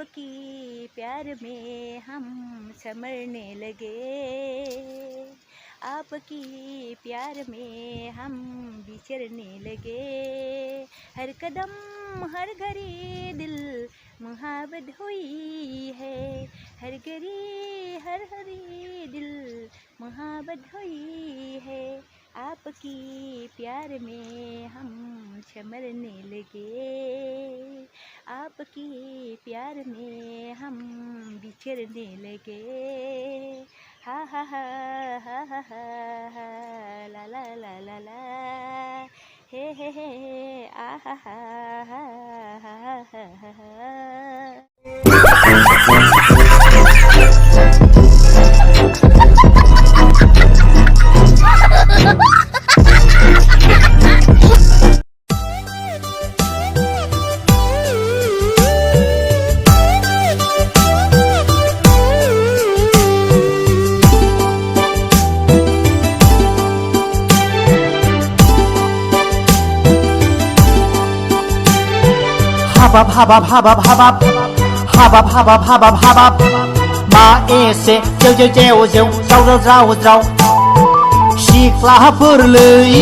आपकी प्यार में हम समरने लगे, आपकी प्यार में हम बिछड़ने लगे। हर कदम हर घड़ी दिल मुहाबत हुई है, हर घड़ी हर घड़ी दिल मुहाबत हुई है। आपकी प्यार में हम समरने लगे, आपकी प्यार में हम बिछड़ने लगे। हा हा हा हा हा हा ला ला ला ला ला हे आ हा हा हा हा हा। habab habab habab habab habab habab habab habab ma ese jeu jeu jeu jeu rau rau rau rau siklaper leuy